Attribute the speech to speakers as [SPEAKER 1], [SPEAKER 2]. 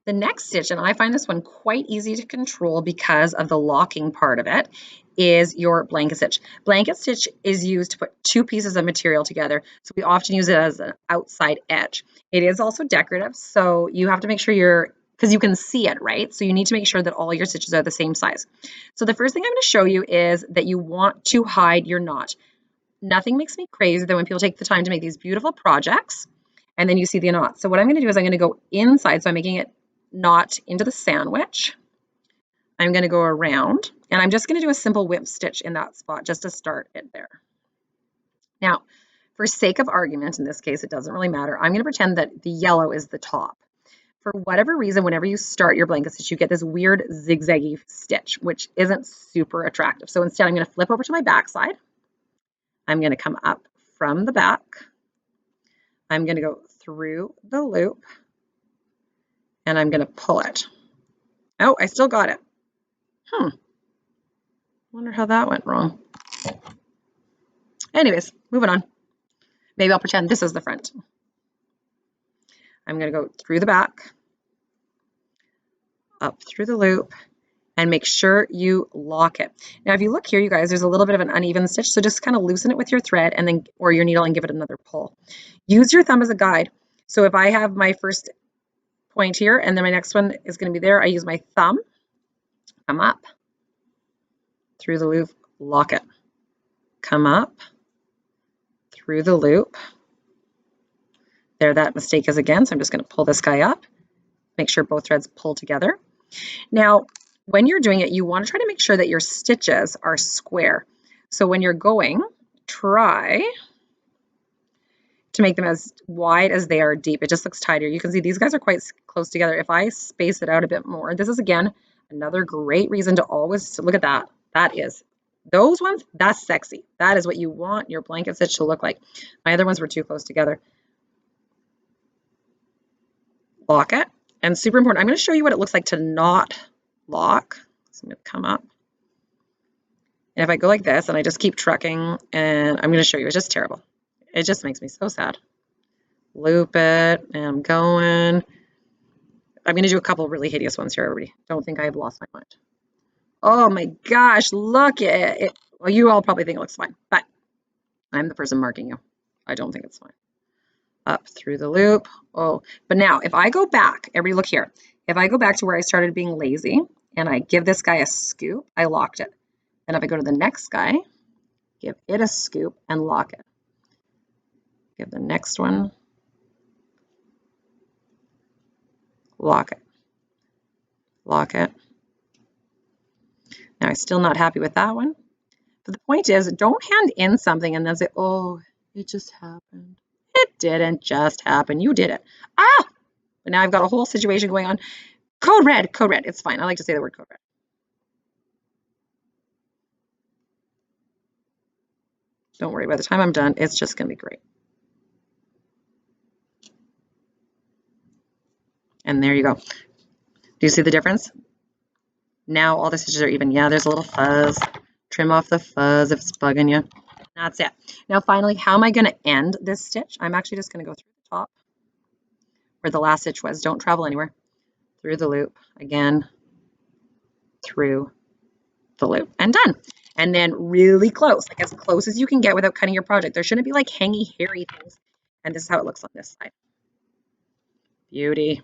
[SPEAKER 1] The next stitch, and I find this one quite easy to control because of the locking part of it, is your blanket stitch. Blanket stitch is used to put two pieces of material together, so we often use it as an outside edge. It is also decorative, so you have to make sure because you can see it, right? So you need to make sure that all your stitches are the same size. So the first thing I'm going to show you is that you want to hide your knot. Nothing makes me crazy than when people take the time to make these beautiful projects and then you see the knot. So what I'm going to do is I'm going to go inside, so I'm making it knot into the sandwich. I'm going to go around and I'm just going to do a simple whip stitch in that spot just to start it there. Now, for sake of argument, in this case, it doesn't really matter. I'm going to pretend that the yellow is the top. For whatever reason, whenever you start your blanket stitch, you get this weird zigzaggy stitch, which isn't super attractive. So instead, I'm going to flip over to my back side. I'm going to come up from the back. I'm going to go through the loop and I'm going to pull it. Oh, I still got it. Wonder how that went wrong. Anyways, moving on. Maybe I'll pretend this is the front. I'm going to go through the back, up through the loop, and make sure you lock it. Now, if you look here, you guys, there's a little bit of an uneven stitch, so just kind of loosen it with your thread and then, or your needle, and give it another pull. Use your thumb as a guide. So if I have my first point here and then my next one is going to be there, I use my thumb, come up, through the loop, lock it, come up, through the loop. There that mistake is again, so I'm just going to pull this guy up, make sure both threads pull together. Now, when you're doing it, you want to try to make sure that your stitches are square. So when you're going, try to make them as wide as they are deep. It just looks tighter. You can see these guys are quite close together. If I space it out a bit more, this is again another great reason to always look at that. That is, those ones, that's sexy. That is what you want your blanket stitch to look like. My other ones were too close together. Lock it. And super important, I'm going to show you what it looks like to not lock. So I'm going to come up. And if I go like this and I just keep trucking, and I'm going to show you, it's just terrible. It just makes me so sad. Loop it, and I'm going. I'm going to do a couple really hideous ones here, everybody. Don't think I've lost my mind. Oh my gosh, look at it. Well, you all probably think it looks fine, but I'm the person marking you. I don't think it's fine. Up through the loop. Oh, but now if I go back, everybody look here. If I go back to where I started being lazy and I give this guy a scoop, I locked it. And if I go to the next guy, give it a scoop and lock it. Give the next one, lock it, lock it. Now I'm still not happy with that one. But the point is, don't hand in something and then say, oh, it just happened. It didn't just happen. You did it. Ah! But now I've got a whole situation going on. Code red, code red. It's fine. I like to say the word code red. Don't worry. By the time I'm done, it's just going to be great. And there you go. Do you see the difference? Now all the stitches are even. Yeah, there's a little fuzz. Trim off the fuzz if it's bugging you. That's it. Now finally, how am I going to end this stitch? I'm actually just going to go through the top where the last stitch was. Don't travel anywhere. Through the loop again, through the loop, and done. And then really close, like as close as you can get without cutting your project. There shouldn't be like hangy, hairy things. And this is how it looks on this side. Beauty.